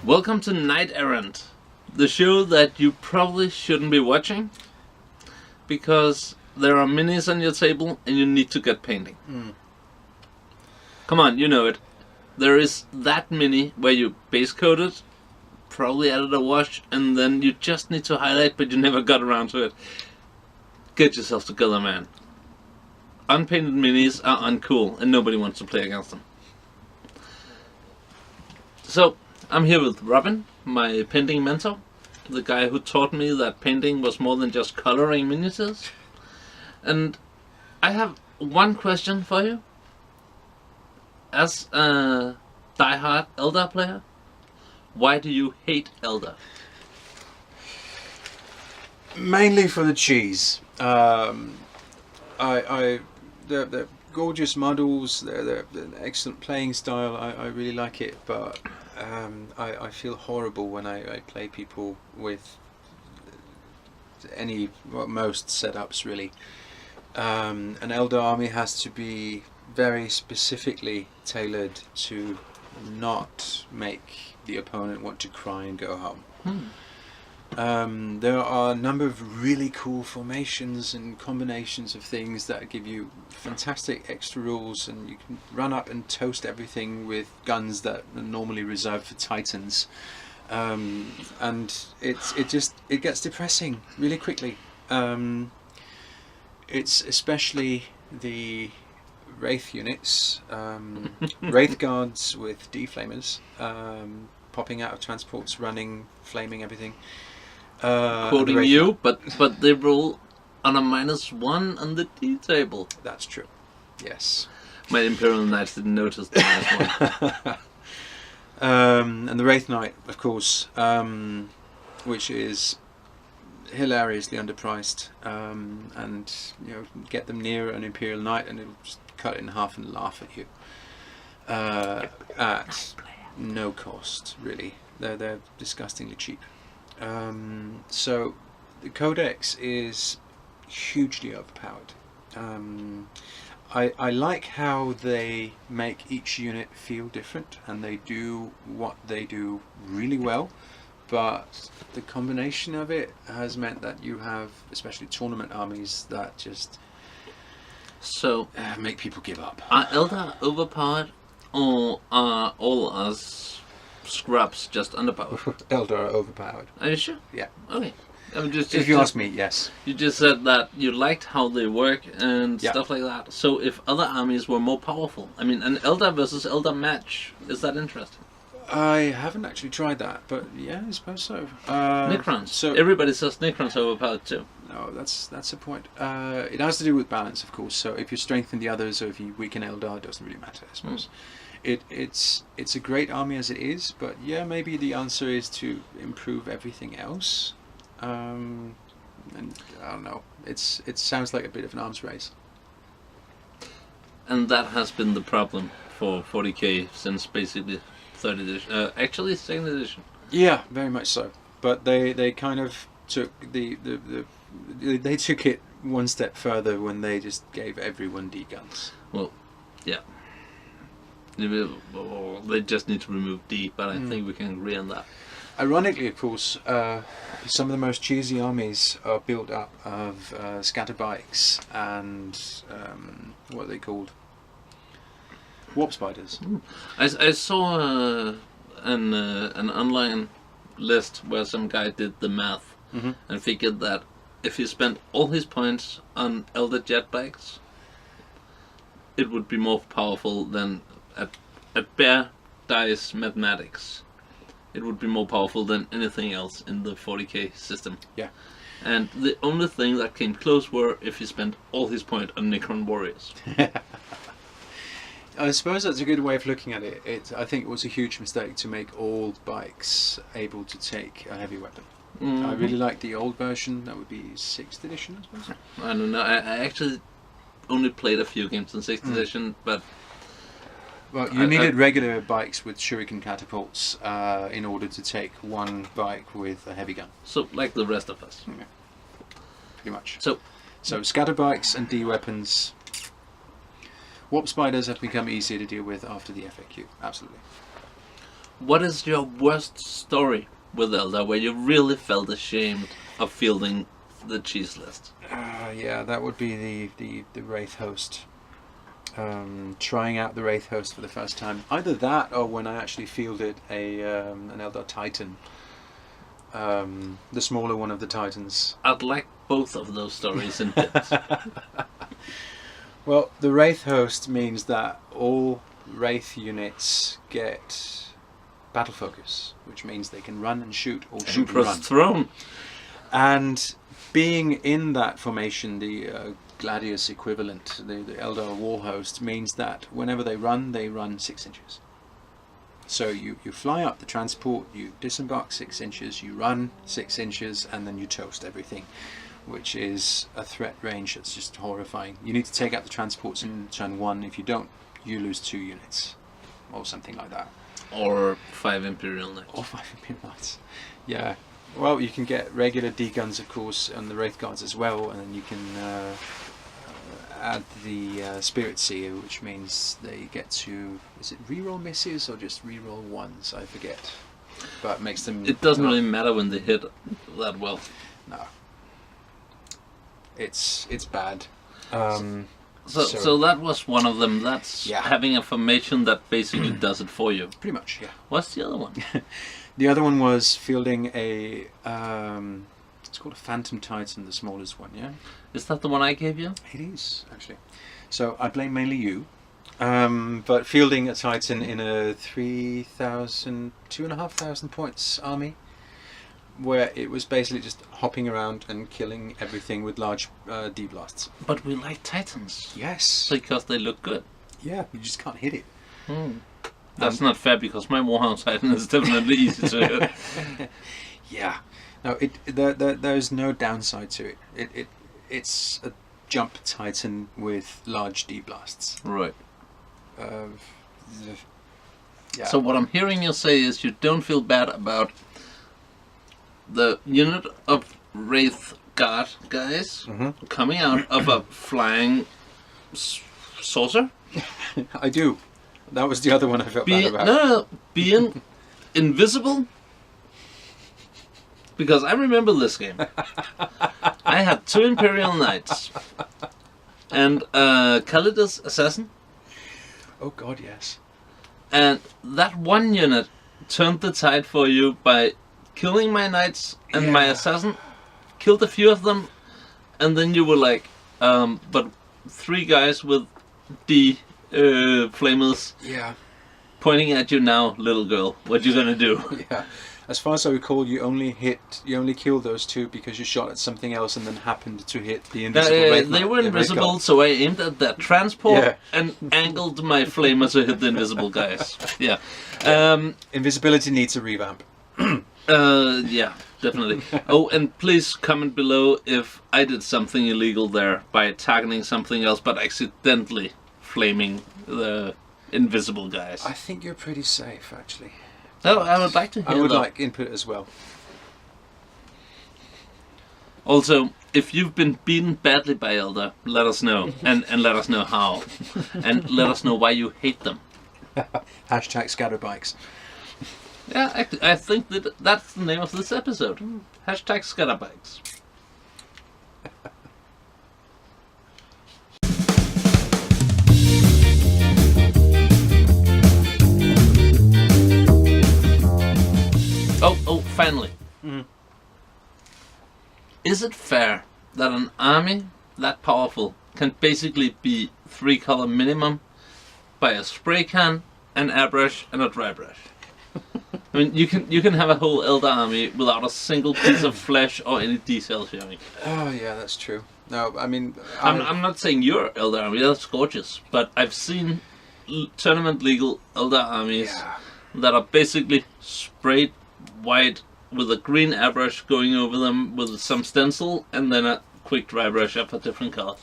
Welcome to Night Errant, the show that you probably shouldn't be watching because there are minis on your table and you need to get painting. Come on, you know it. There is that mini where you base coat it, probably added a wash, and then you just need to highlight, but you never got around to it. Get yourself together, man. Unpainted minis are uncool and nobody wants to play against them. So, I'm here with Robin, my painting mentor, the guy who taught me that painting was more than just coloring miniatures. And I have one question for you. As a die-hard Eldar player, why do you hate Eldar? Mainly for the cheese. They're gorgeous models. They're an excellent playing style. I really like it, but I feel horrible when I play people with most setups really. An Eldar army has to be very specifically tailored to not make the opponent want to cry and go home. There are a number of really cool formations and combinations of things that give you fantastic extra rules, and you can run up and toast everything with guns that are normally reserved for Titans, and it gets depressing really quickly. It's especially the Wraith units, Wraith guards with deflamers, popping out of transports, running, flaming everything. Quoting you, but they roll on a -1 on the D table. That's true. Yes. My Imperial Knights didn't notice the -1. And the Wraith Knight, of course, which is hilariously underpriced, and get them near an Imperial Knight and it'll just cut it in half and laugh at you at no cost, really. They're disgustingly cheap. So the Codex is hugely overpowered. I like how they make each unit feel different, and they do what they do really well, but the combination of it has meant that you have, especially tournament armies, that just make people give up. Are Eldar overpowered, or are all us scrubs just underpowered? Eldar are overpowered. Are you sure? Yeah. Okay. If you ask me, yes. You just said that you liked how they work and stuff like that. So if other armies were more powerful, I mean, an Eldar versus Eldar match, is that interesting? I haven't actually tried that, but yeah, I suppose so. Necrons. So everybody says Necrons are overpowered too. No, that's the point. It has to do with balance, of course. So if you strengthen the others, or if you weaken Eldar, it doesn't really matter, I suppose. It's a great army as it is, but yeah, maybe the answer is to improve everything else. And I don't know. It sounds like a bit of an arms race. And that has been the problem for 40k since basically 3rd edition. Actually, 2nd edition. Yeah, very much so. But they kind of took they took it one step further when they just gave everyone D guns. Well, yeah. They just need to remove D, but I think we can agree on that. Ironically, of course, some of the most cheesy armies are built up of scatter bikes and what are they called? Warp spiders. I saw an online list where some guy did the math and figured that if he spent all his points on Eldar jet bikes, it would be more powerful than at bare dice mathematics. It would be more powerful than anything else in the 40k system. Yeah. And the only thing that came close were if he spent all his point on Necron warriors. I suppose that's a good way of looking at it. I think it was a huge mistake to make all bikes able to take a heavy weapon. I really like the old version. That would be 6th edition, I suppose. I don't know. I actually only played a few games in 6th edition, but... Well, you needed regular bikes with shuriken catapults in order to take one bike with a heavy gun. So, like the rest of us. Yeah. Pretty much. So scatter bikes and D weapons. Warp spiders have become easier to deal with after the FAQ. Absolutely. what is your worst story with Eldar where you really felt ashamed of fielding the cheese list? Yeah, that would be the Wraith host. Trying out the Wraith host for the first time. Either that, or when I actually fielded an Eldar Titan. The smaller one of the Titans. I'd like both of those stories in bits. Well, the Wraith host means that all Wraith units get battle focus, which means they can run and shoot, or shoot and run. Throne. And being in that formation, the Gladius equivalent, the Eldar war host, means that whenever they run 6 inches. So you fly up the transport, you disembark 6 inches, you run 6 inches, and then you toast everything, which is a threat range that's just horrifying. You need to take out the transports in turn 1. If you don't, you lose 2 units, or something like that. Or 5 Imperial Knights. Or 5 Imperial Knights. Yeah. Well, you can get regular D-guns, of course, on the Wraith Guards as well, and then you can add the Spirit Seer, which means they get to, is it reroll misses or just reroll ones? I forget. But it makes them... It doesn't really matter when they hit that well. No. It's bad. So that was one of them. That's having a formation that basically does it for you. Pretty much, yeah. What's the other one? The other one was fielding a... it's called a Phantom Titan, the smallest one, yeah? Is that the one I gave you? It is, actually. So I blame mainly you. But fielding a Titan in a 2,500 points army, where it was basically just hopping around and killing everything with large D-blasts. But we like Titans. Yes. Because they look good. Yeah, you just can't hit it. That's not fair, because my Warhound Titan is definitely easy to hit. Yeah. No, there's no downside to it. It's a jump Titan with large D-blasts. Right. Yeah. So what I'm hearing you say is you don't feel bad about the unit of Wraith Guard guys coming out of a flying saucer? I do. That was the other one I felt bad about. No, being invisible. Because I remember this game. I had 2 Imperial Knights and Kalidas Assassin. Oh god, yes. And that one unit turned the tide for you by killing my Knights and my Assassin. Killed a few of them, and then you were like, but 3 guys with D flamers pointing at you now, little girl. What you gonna do? Yeah. As far as I recall, you only killed those 2 because you shot at something else and then happened to hit the invisible they were invisible, so I aimed at that transport and angled my flamer to hit the invisible guys. Yeah. Invisibility needs a revamp. Yeah, definitely. Oh, and please comment below if I did something illegal there by targeting something else, but accidentally flaming the invisible guys. I think you're pretty safe, actually. Oh, I would like to hear that. I would like input as well. Also, if you've been beaten badly by Eldar, let us know. and let us know how. And let us know why you hate them. Hashtag scatterbikes. Yeah, I think that's the name of this episode. Hashtag scatterbikes. Oh, finally. Is it fair that an army that powerful can basically be 3-color minimum by a spray can, an airbrush, and a dry brush? I mean, you can have a whole Eldar army without a single piece of flesh or any detail showing. Oh yeah, that's true. No, I mean, I'm not saying your Eldar army, that's gorgeous, but I've seen tournament legal Eldar armies that are basically sprayed white with a green airbrush going over them with some stencil and then a quick dry brush of a different color.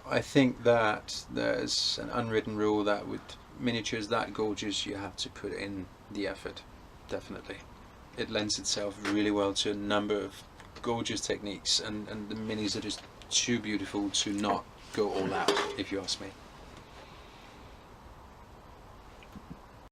I think that there's an unwritten rule that with miniatures that gorgeous you have to put in the effort. Definitely. It lends itself really well to a number of gorgeous techniques, and the minis are just too beautiful to not go all out, if you ask me.